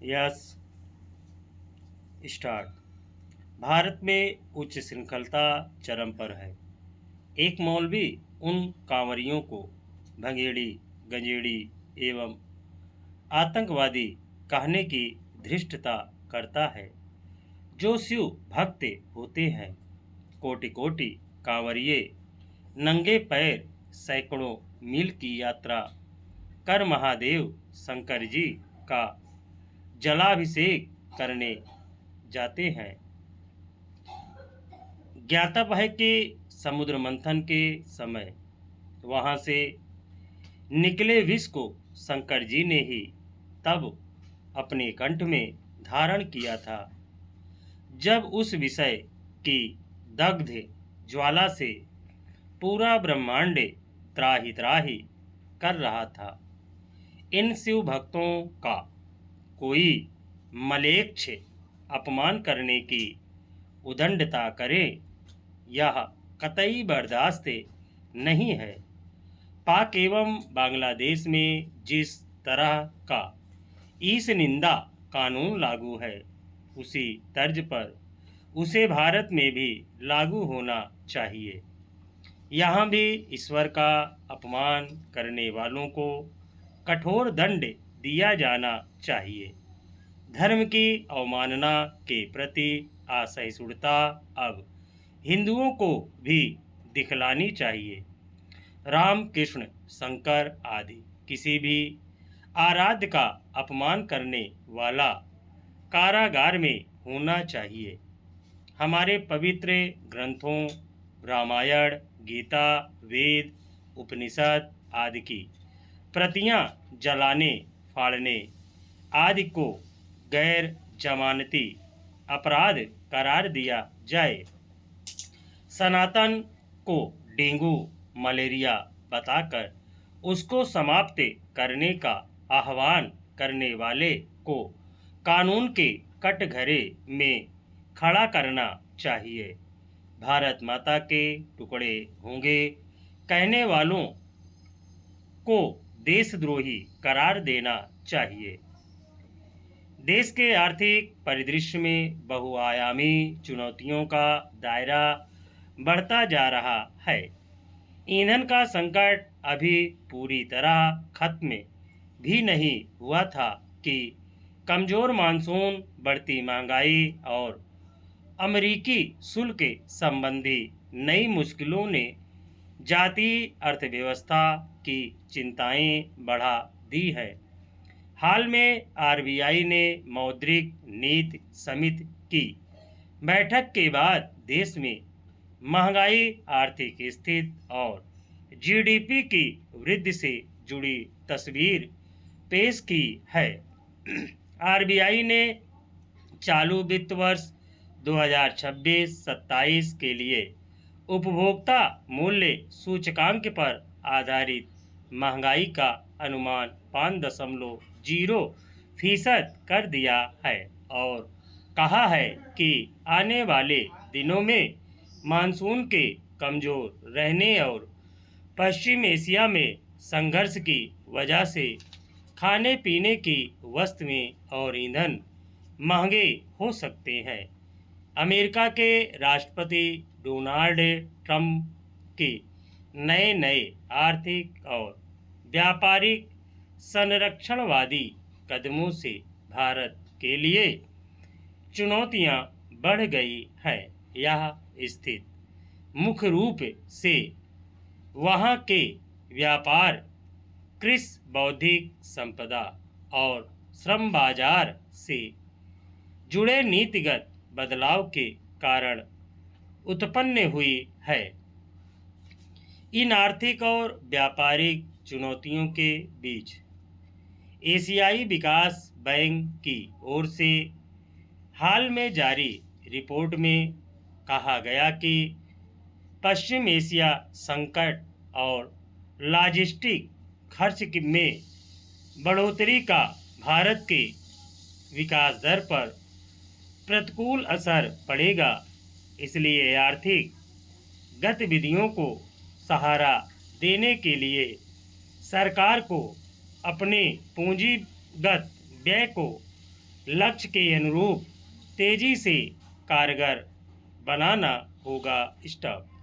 Yes start. Bharat में उच्च श्रृंखलता चरम पर है। एक मौलवी उन कांवरियों को भंगेड़ी, गंजेड़ी एवं आतंकवादी कहने की धृष्टता करता है जो शिव भक्त होते हैं। कोटि कोटि कांवरिये नंगे पैर सैकड़ों मील की यात्रा कर महादेव शंकर जी का जलाभिषेक करने जाते हैं। ज्ञातव्य है कि समुद्र मंथन के समय वहां से निकले विष को शंकर जी ने ही तब अपने कंठ में धारण किया था जब उस विषय की दग्ध ज्वाला से पूरा ब्रह्मांड त्राहि त्राहि कर रहा था। इन शिव भक्तों का कोई मलेच्छ अपमान करने की उदंडता करे, यह कतई बर्दाश्त नहीं है। पाक एवं बांग्लादेश में जिस तरह का ईश निंदा कानून लागू है, उसी तर्ज पर उसे भारत में भी लागू होना चाहिए। यहाँ भी ईश्वर का अपमान करने वालों को कठोर दंड दिया जाना चाहिए। धर्म की अवमानना के प्रति असहिष्णुता अब हिंदुओं को भी दिखलानी चाहिए। राम, कृष्ण, शंकर आदि किसी भी आराध्य का अपमान करने वाला कारागार में होना चाहिए। हमारे पवित्र ग्रंथों रामायण, गीता, वेद, उपनिषद आदि की प्रतियां जलाने, फाड़ने आदि को गैर जमानती अपराध करार दिया जाए। सनातन को डेंगू मलेरिया बताकर उसको समाप्त करने का आह्वान करने वाले को कानून के कटघरे में खड़ा करना चाहिए। भारत माता के टुकड़े होंगे कहने वालों को देशद्रोही करार देना चाहिए। देश के आर्थिक परिदृश्य में बहुआयामी चुनौतियों का दायरा बढ़ता जा रहा है। ईंधन का संकट अभी पूरी तरह खत्म भी नहीं हुआ था कि कमजोर मानसून, बढ़ती महंगाई और अमेरिकी शुल्क संबंधी नई मुश्किलों ने जातीय अर्थव्यवस्था की चिंताएं बढ़ा दी है। हाल में आरबीआई ने मौद्रिक नीति समिति की बैठक के बाद देश में महंगाई, आर्थिक स्थिति और जीडीपी की वृद्धि से जुड़ी तस्वीर पेश की है। आरबीआई ने चालू वित्त वर्ष 2026-27 के लिए उपभोक्ता मूल्य सूचकांक पर आधारित महंगाई का अनुमान 5.0% कर दिया है और कहा है कि आने वाले दिनों में मानसून के कमजोर रहने और पश्चिम एशिया में संघर्ष की वजह से खाने पीने की वस्तुएं और ईंधन महंगे हो सकते हैं। अमेरिका के राष्ट्रपति डोनाल्ड ट्रंप के नए नए आर्थिक और व्यापारिक संरक्षणवादी कदमों से भारत के लिए चुनौतियां बढ़ गई हैं। यह स्थिति मुख्य रूप से वहां के व्यापार, कृषि, बौद्धिक संपदा और श्रम बाजार से जुड़े नीतिगत बदलाव के कारण उत्पन्न हुई है। इन आर्थिक और व्यापारिक चुनौतियों के बीच एशियाई विकास बैंक की ओर से हाल में जारी रिपोर्ट में कहा गया कि पश्चिम एशिया संकट और लॉजिस्टिक खर्च में बढ़ोतरी का भारत के विकास दर पर प्रतिकूल असर पड़ेगा। इसलिए आर्थिक गतिविधियों को सहारा देने के लिए सरकार को अपने पूंजीगत व्यय को लक्ष्य के अनुरूप तेजी से कारगर बनाना होगा। स्टॉप।